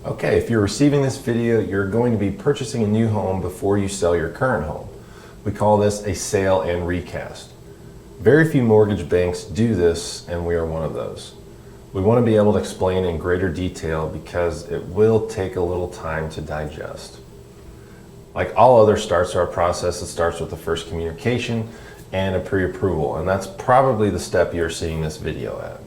Okay, if you're receiving this video, you're going to be purchasing a new home before you sell your current home. We call this a sale and recast. Very few mortgage banks do this, and we are one of those. We want to be able to explain in greater detail because it will take a little time to digest. Like all other starts to our process, it starts with the first communication and a pre-approval, and that's probably the step you're seeing this video at.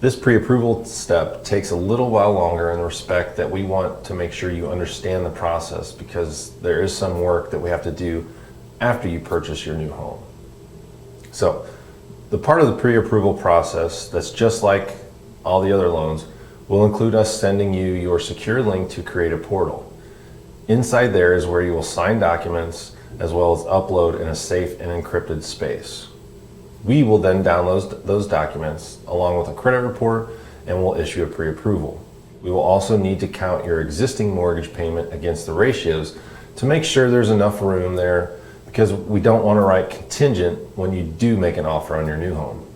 This pre-approval step takes a little while longer in the respect that we want to make sure you understand the process because there is some work that we have to do after you purchase your new home. So the part of the pre-approval process that's just like all the other loans will include us sending you your secure link to create a portal. Inside there is where you will sign documents as well as upload in a safe and encrypted space. We will then download those documents along with a credit report and we'll issue a pre-approval. We will also need to count your existing mortgage payment against the ratios to make sure there's enough room there because we don't want to write contingent when you do make an offer on your new home.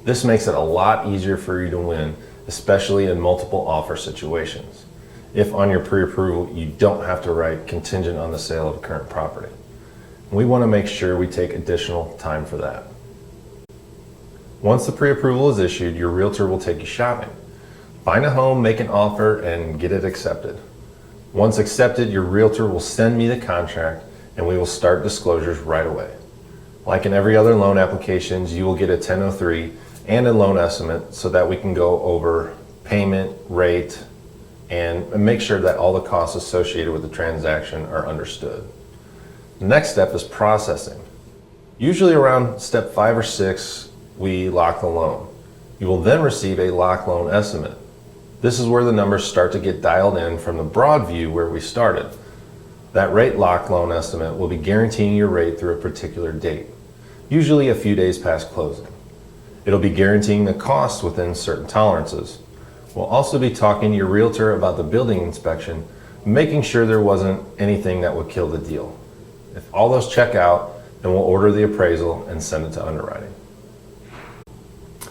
This makes it a lot easier for you to win, especially in multiple offer situations. If on your pre-approval you don't have to write contingent on the sale of a current property. We want to make sure we take additional time for that. Once the pre-approval is issued, your realtor will take you shopping. Find a home, make an offer, and get it accepted. Once accepted, your realtor will send me the contract and we will start disclosures right away. Like in every other loan applications, you will get a 1003 and a loan estimate so that we can go over payment, rate, and make sure that all the costs associated with the transaction are understood. The next step is processing. Usually around step 5 or 6, we lock the loan. You will then receive a lock loan estimate. This is where the numbers start to get dialed in from the broad view where we started. That rate lock loan estimate will be guaranteeing your rate through a particular date, usually a few days past closing. It'll be guaranteeing the costs within certain tolerances. We'll also be talking to your realtor about the building inspection, making sure there wasn't anything that would kill the deal. If all those check out, then we'll order the appraisal and send it to underwriting.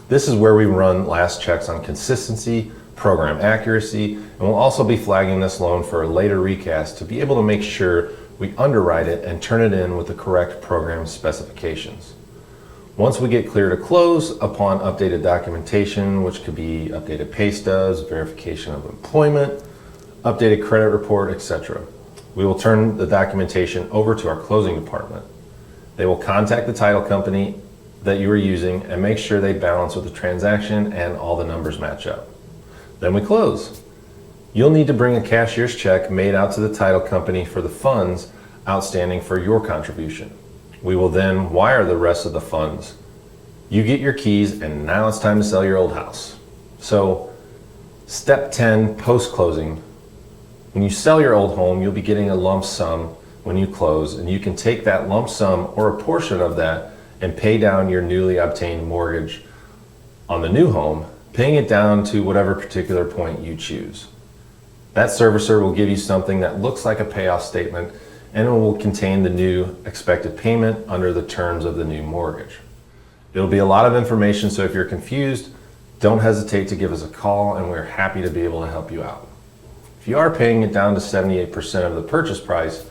This is where we run last checks on consistency, program accuracy, and we'll also be flagging this loan for a later recast to be able to make sure we underwrite it and turn it in with the correct program specifications. Once we get clear to close upon updated documentation, which could be updated pay stubs, verification of employment, updated credit report, etc., we will turn the documentation over to our closing department. They will contact the title company that you are using and make sure they balance with the transaction and all the numbers match up. Then we close. You'll need to bring a cashier's check made out to the title company for the funds outstanding for your contribution. We will then wire the rest of the funds. You get your keys and now it's time to sell your old house. So step 10 post-closing, when you sell your old home, you'll be getting a lump sum when you close, and you can take that lump sum or a portion of that and pay down your newly obtained mortgage on the new home, paying it down to whatever particular point you choose. That servicer will give you something that looks like a payoff statement and it will contain the new expected payment under the terms of the new mortgage. It'll be a lot of information, so if you're confused, don't hesitate to give us a call and we're happy to be able to help you out. If you are paying it down to 78% of the purchase price,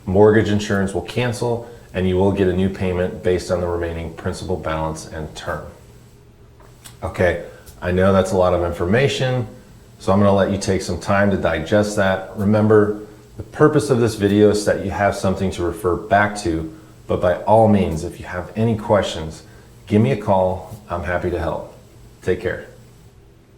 mortgage insurance will cancel and you will get a new payment based on the remaining principal balance and term. Okay, I know that's a lot of information, so I'm going to let you take some time to digest that. Remember, the purpose of this video is that you have something to refer back to, but by all means, if you have any questions, give me a call. I'm happy to help. Take care.